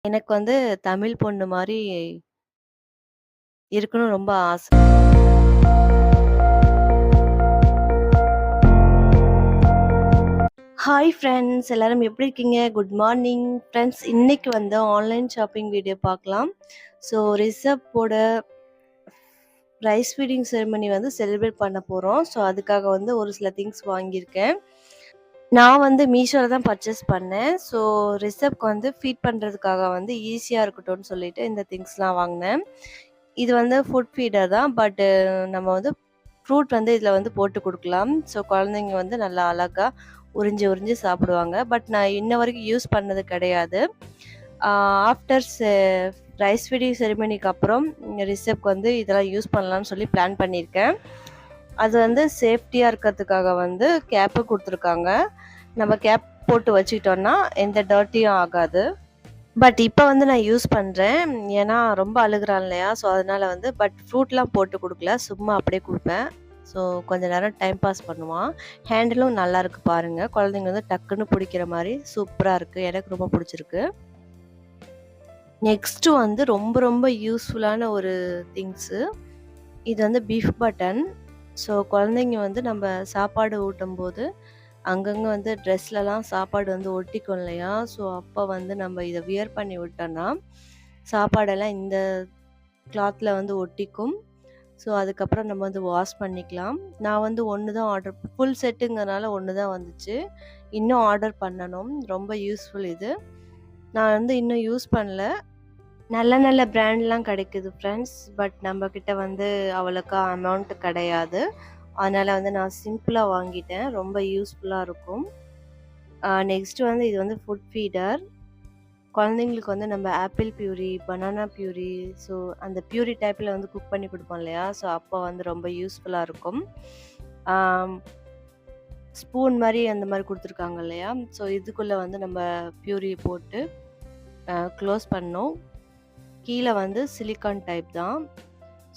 எனக்கு வந்து தமிழ் பொண்ணு மாரி இருக்கணும்னு ரொம்ப ஆசை. ஹாய் ஃப்ரெண்ட்ஸ் எல்லாரும் எப்படி இருக்கீங்க? Good morning friends. இன்னைக்கு வந்து ஆன்லைன் ஷாப்பிங் வீடியோ பார்க்கலாம். ஸோ ரிஷப்போட ரைஸ் ஃபீடிங் செரிமனி வந்து செலிப்ரேட் பண்ண போறோம். ஸோ அதுக்காக வந்து ஒரு சில திங்ஸ் வாங்கியிருக்கேன். நான் வந்து மீஷோல தான் பர்ச்சேஸ் பண்ணேன். ஸோ ரிஷப்க்கு வந்து ஃபீட் பண்ணுறதுக்காக வந்து ஈஸியாக இருக்கட்டும்னு சொல்லிட்டு இந்த திங்ஸ்லாம் வாங்கினேன். இது வந்து ஃபுட் ஃபீடர் தான். பட்டு நம்ம வந்து ஃப்ரூட் வந்து இதில் வந்து போட்டு கொடுக்கலாம். ஸோ குழந்தைங்க வந்து நல்லா அழகாக உறிஞ்சி உறிஞ்சி சாப்பிடுவாங்க. பட் நான் இன்ன வரைக்கும் யூஸ் பண்ணது கிடையாது. ஆஃப்டர் ரைஸ் ஃபீடிங் செரிமனிக்கு அப்புறம் ரிஷப்க்கு வந்து இதெல்லாம் யூஸ் பண்ணலாம்னு சொல்லி பிளான் பண்ணியிருக்கேன். அது வந்து சேஃப்டியாக இருக்கிறதுக்காக வந்து கேப்பு கொடுத்துருக்காங்க. நம்ம கேப் போட்டு வச்சுக்கிட்டோன்னா எந்த டர்ட்டியும் ஆகாது. பட் இப்போ வந்து நான் யூஸ் பண்ணுறேன். ஏன்னா ரொம்ப அழுகுறான் இல்லையா? ஸோ அதனால் வந்து ஃப்ரூட்லாம் போட்டு கொடுக்கல, சும்மா அப்படியே கொடுப்பேன். ஸோ கொஞ்ச நேரம் டைம் பாஸ் பண்ணுவான். ஹேண்டிலும் நல்லாயிருக்கு பாருங்கள். குழந்தைங்க வந்து டக்குன்னு பிடிக்கிற மாதிரி சூப்பராக இருக்குது. எனக்கு ரொம்ப பிடிச்சிருக்கு. நெக்ஸ்ட்டு வந்து ரொம்ப ரொம்ப யூஸ்ஃபுல்லான ஒரு திங்ஸு. இது வந்து பீஃப் பட்டன். ஸோ குழந்தைங்க வந்து நம்ம சாப்பாடு ஊட்டும்போது அங்கங்கே வந்து ட்ரெஸ்லலாம் சாப்பாடு வந்து ஒட்டிக்கும் இல்லையா? ஸோ அப்போ வந்து நம்ம இதை வியர் பண்ணி விட்டோன்னா சாப்பாடெல்லாம் இந்த கிளாத்தில் வந்து ஒட்டிக்கும். ஸோ அதுக்கப்புறம் நம்ம வந்து வாஷ் பண்ணிக்கலாம். நான் வந்து ஒன்று தான் ஃபுல் செட்டுங்கிறனால ஒன்று தான் வந்துச்சு. இன்னும் ஆர்டர் பண்ணணும். ரொம்ப யூஸ்ஃபுல் இது. நான் வந்து இன்னும் யூஸ் பண்ணல. நல்ல நல்ல பிராண்ட்லாம் கிடைக்குது ஃப்ரெண்ட்ஸ். பட் நம்மக்கிட்ட வந்து அவ்வளோக்கா அமௌண்ட் கிடையாது. அதனால் வந்து நான் சிம்பிளாக வாங்கிட்டேன். ரொம்ப யூஸ்ஃபுல்லாக இருக்கும். நெக்ஸ்ட்டு வந்து இது வந்து ஃபுட் ஃபீடர். குழந்தைங்களுக்கு வந்து நம்ம ஆப்பிள் பியூரி, பனானா பியூரி, ஸோ அந்த பியூரி டைப்பில் வந்து குக் பண்ணி கொடுப்போம் இல்லையா? ஸோ அப்போ வந்து ரொம்ப யூஸ்ஃபுல்லாக இருக்கும். ஸ்பூன் மாதிரி அந்த மாதிரி கொடுத்துருக்காங்க இல்லையா? ஸோ இதுக்குள்ளே வந்து நம்ம பியூரி போட்டு க்ளோஸ் பண்ணோம். கீழே வந்து சிலிக்கான் டைப் தான்.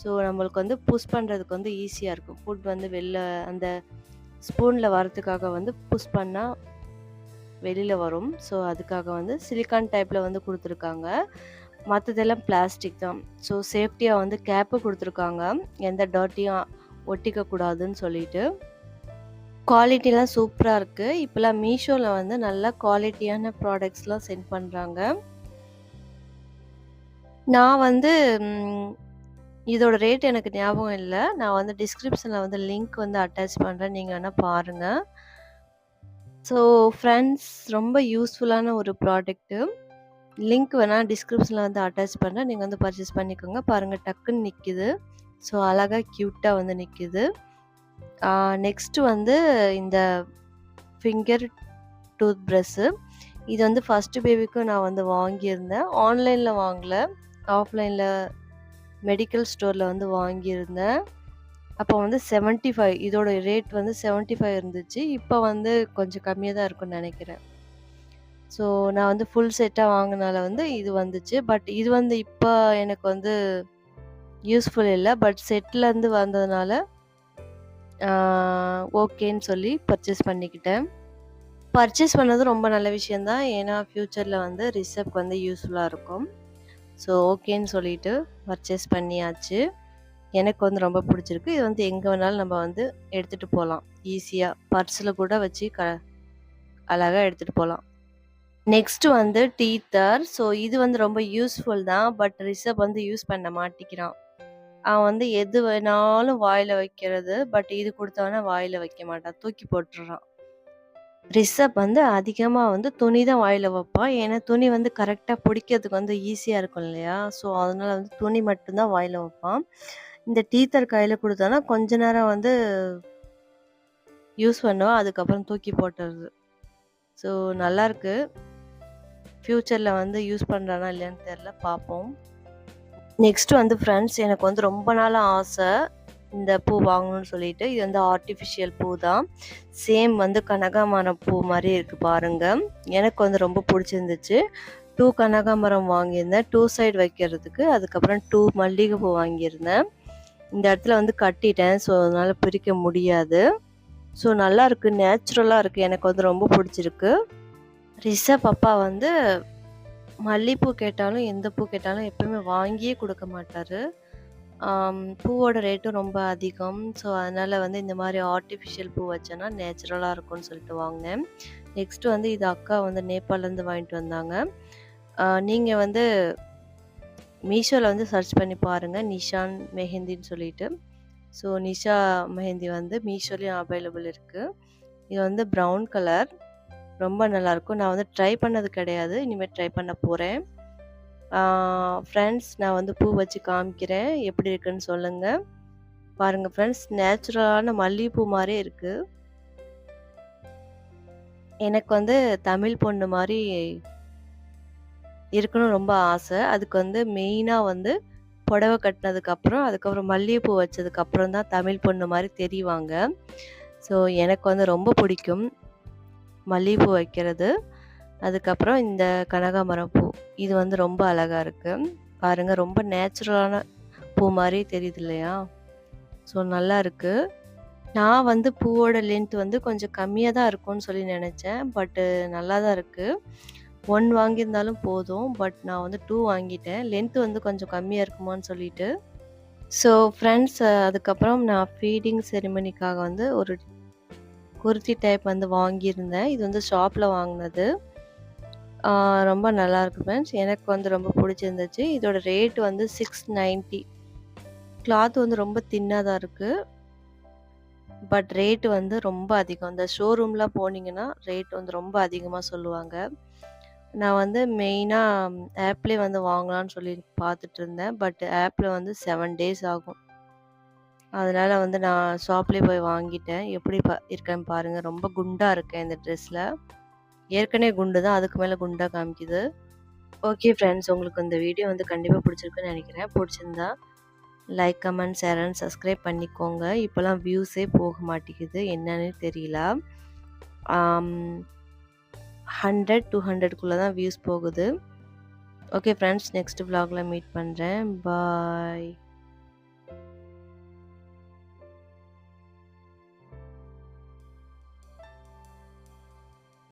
ஸோ நம்மளுக்கு வந்து புஷ் பண்ணுறதுக்கு வந்து ஈஸியாக இருக்கும். ஃபுட் வந்து வெளில அந்த ஸ்பூனில் வரத்துக்காக வந்து புஷ் பண்ணால் வெளியில் வரும். ஸோ அதுக்காக வந்து சிலிக்கான் டைப்பில் வந்து கொடுத்துருக்காங்க. மற்றதெல்லாம் பிளாஸ்டிக் தான். ஸோ சேஃப்டியாக வந்து கேப்பு கொடுத்துருக்காங்க, எந்த டர்ட்டியும் ஒட்டிக்கக்கூடாதுன்னு சொல்லிட்டு. குவாலிட்டிலாம் சூப்பராக இருக்குது. இப்போலாம் மீஷோவில் வந்து நல்ல குவாலிட்டியான ப்ராடக்ட்ஸ்லாம் சென்ட் பண்ணுறாங்க. நான் வந்து இதோட ரேட் எனக்கு ஞாபகம் இல்லை. நான் வந்து டிஸ்கிரிப்ஷனில் வந்து லிங்க் வந்து அட்டாச் பண்ணுறேன். நீங்கள் வேணால் பாருங்கள். ஸோ ஃப்ரெண்ட்ஸ், ரொம்ப யூஸ்ஃபுல்லான ஒரு ப்ராடக்ட்டு. லிங்க் வேணால் டிஸ்கிரிப்ஷனில் வந்து அட்டாச் பண்ணுறேன். நீங்கள் வந்து பர்ச்சேஸ் பண்ணிக்கோங்க. பாருங்கள், டக்குன்னு நிற்கிது. ஸோ அழகாக க்யூட்டாக வந்து நிற்கிது. நெக்ஸ்ட்டு வந்து இந்த ஃபிங்கர் டூத் ப்ரஷ்ஷு. இது வந்து ஃபஸ்ட்டு பேபிக்கும் நான் வந்து வாங்கியிருந்தேன். ஆன்லைனில் வாங்கலை, ஆஃப்லைனில் மெடிக்கல் ஸ்டோரில் வந்து வாங்கியிருந்தேன். அப்போ வந்து 75, இதோட ரேட் வந்து 75 இருந்துச்சு. இப்போ வந்து கொஞ்சம் கம்மியாக தான் இருக்கும்னு நினைக்கிறேன். ஸோ நான் வந்து ஃபுல் செட்டாக வாங்கினால வந்து இது வந்துச்சு. பட் இது வந்து இப்போ எனக்கு வந்து யூஸ்ஃபுல் இல்லை. பட் செட்லேருந்து வந்ததுனால ஓகேன்னு சொல்லி பர்ச்சேஸ் பண்ணிக்கிட்டேன். பர்ச்சேஸ் பண்ணது ரொம்ப நல்ல விஷயந்தான். ஏன்னா ஃப்யூச்சரில் வந்து ரிஷப்க்கு வந்து யூஸ்ஃபுல்லாக இருக்கும். ஸோ ஓகேன்னு சொல்லிட்டு பர்ச்சேஸ் பண்ணியாச்சு. எனக்கு வந்து ரொம்ப பிடிச்சிருக்கு. இது வந்து எங்கே வேணாலும் நம்ம வந்து எடுத்துகிட்டு போகலாம். ஈஸியாக பர்ஸில் கூட வச்சு அழகாக எடுத்துகிட்டு போகலாம். நெக்ஸ்ட்டு வந்து டீத்தர். ஸோ இது வந்து ரொம்ப யூஸ்ஃபுல் தான். பட் ரிஷப் வந்து யூஸ் பண்ண மாட்டேங்கிறான். அவன் வந்து எது வேணாலும் வாயில் வைக்கிறது. பட் இது கொடுத்தவொடனே வாயில் வைக்க மாட்டான், தூக்கி போட்டுடுறான். ரிஷப் வந்து அதிகமாக வந்து துணி தான் வாயில் வைப்பான். ஏன்னா துணி வந்து கரெக்டாக பிடிக்கிறதுக்கு வந்து ஈஸியாக இருக்கும் இல்லையா? ஸோ அதனால் வந்து துணி மட்டும்தான் வாயில் வைப்பான். இந்த டீத்தர் கையில் கொடுத்தோன்னா கொஞ்ச நேரம் வந்து யூஸ் பண்ணுவான், அதுக்கப்புறம் தூக்கி போட்டுறது. ஸோ நல்லாயிருக்கு. ஃப்யூச்சரில் வந்து யூஸ் பண்ணுறானா இல்லையான்னு தெரில, பார்ப்போம். நெக்ஸ்ட்டு வந்து ஃப்ரெண்ட்ஸ், எனக்கு வந்து ரொம்ப நாளாக ஆசை இந்த பூ வாங்கணும்னு சொல்லிட்டு. இது வந்து ஆர்டிஃபிஷியல் பூ தான். சேம் வந்து கனகாமரம் பூ மாதிரி இருக்குது பாருங்கள். எனக்கு வந்து ரொம்ப பிடிச்சிருந்துச்சு. 2 கனகாமரம் வாங்கியிருந்தேன், 2 சைடு வைக்கிறதுக்கு. அதுக்கப்புறம் 2 மல்லிகைப்பூ வாங்கியிருந்தேன். இந்த இடத்துல வந்து கட்டிட்டேன். ஸோ அதனால் பிரிக்க முடியாது. ஸோ நல்லாயிருக்கு, நேச்சுரலாக இருக்குது. எனக்கு வந்து ரொம்ப பிடிச்சிருக்கு. ரிஷப் அப்பா வந்து மல்லிப்பூ கேட்டாலும், எந்த பூ கேட்டாலும் எப்பயுமே வாங்கியே குடுக்க மாட்டாரு. பூவோட ரேட்டும் ரொம்ப அதிகம். ஸோ, அதனால வந்து இந்த மாரி ஆர்ட்டிஃபிஷியல் பூ வச்சேன்னா நேச்சுரலா இருக்கும்னு சொல்லிட்டு வாங்குனேன். நெக்ஸ்ட் வந்து இது அக்கா வந்து நேபாளலேருந்து வாங்கிட்டு வந்தாங்க. நீங்க வந்து மீஷோல வந்து சர்ச் பண்ணி பாருங்க. நிஷான் மெஹந்தின்னு சொல்லிட்டு. ஸோ, நிஷா மெஹந்தி வந்து மீஷோலயும் அவைலபிள் இருக்கு. இது வந்து ப்ரவுன் கலர். ரொம்ப நல்லாயிருக்கும். நான் வந்து ட்ரை பண்ணது கிடையாது. இனிமேல் ட்ரை பண்ண போறேன். ஃப்ரெண்ட்ஸ் நான் வந்து பூ வச்சு காமிக்கிறேன். எப்படி இருக்குன்னு சொல்லுங்க. பாருங்க ஃப்ரெண்ட்ஸ், நேச்சுரலான மல்லிகைப்பூ மாரியே இருக்கு. எனக்கு வந்து தமிழ் பொண்ணு மாரி இருக்கணும்னு ரொம்ப ஆசை. அதுக்கு வந்து மெயினா வந்து புடவை கட்டினதுக்கப்புறம், அதுக்கப்புறம் மல்லிகைப்பூ வச்சதுக்கப்புறம் தான் தமிழ் பொண்ணு மாரி தெரிவாங்க. ஸோ, எனக்கு வந்து ரொம்ப பிடிக்கும் மல்லிகைப்பூ வைக்கிறது. அதுக்கப்புறம் இந்த கனகாமரம் பூ. இது வந்து ரொம்ப அழகா இருக்கு. பாருங்க ரொம்ப நேச்சுரலான பூ மாரி தெரியுது இல்லையா? ஸோ, நல்லா இருக்கு. நான் வந்து பூவோட லென்த் வந்து கொஞ்சம் கம்மியா தான் இருக்கும்னு சொல்லி நெனச்சேன். பட்டு நல்லா தான் இருக்கு. 1 வாங்கியிருந்தாலும் போதும். பட் நான் வந்து 2 வாங்கிட்டேன். லென்த் வந்து கொஞ்சம் கம்மியா இருக்குமான்னு சொல்லிட்டு. ஸோ ஃப்ரெண்ட்ஸ், அதுக்கப்புறம் நான் ஃபீடிங் செரிமனிக்காக வந்து ஒரு குர்த்தி டைப் வந்து வாங்கியிருந்தேன். இது வந்து ஷாப்ல வாங்குனது. ரொம்ப நல்லாயிருக்கு ஃப்ரெண்ட்ஸ். எனக்கு வந்து ரொம்ப புடிச்சிருந்துச்சு. இதோட ரேட் வந்து 690. கிளாத் வந்து ரொம்ப தின்னா தான் இருக்கு. பட் ரேட் வந்து ரொம்ப அதிகம். இந்த ஷோரூம்லாம் போனீங்கன்னா, ரேட் வந்து ரொம்ப அதிகமா சொல்லுவாங்க. நான் வந்து மெயினா ஆப்லயே வந்து வாங்கலான்னு சொல்லி பார்த்துட்டுருந்தேன். பட் ஆப்ல வந்து 7 டேஸ் ஆகும். அதனால வந்து நான் ஷாப்லயே போய் வாங்கிட்டேன். எப்படி இருக்கேன்னு பாருங்க. ரொம்ப குண்டா இருக்கேன் இந்த ட்ரெஸ்ல. ஏற்கனவே குண்டு தான். அதுக்கு மேல குண்டா காமிக்குது. ஓகே ஃப்ரெண்ட்ஸ், உங்களுக்கு இந்த வீடியோ வந்து கண்டிப்பா பிடிச்சிருக்குன்னு நெனைக்கிறேன். பிடிச்சிருந்தா like, comment, share and subscribe பண்ணிக்கோங்க. இப்போலாம் வியூஸே போக மாட்டேங்குது. என்னன்னு தெரியல. 100, 200க்குள்ள தான் வியூஸ் போகுது. ஓகே ஃப்ரெண்ட்ஸ், நெக்ஸ்ட் vlogல மீட் பண்றேன். பாய்.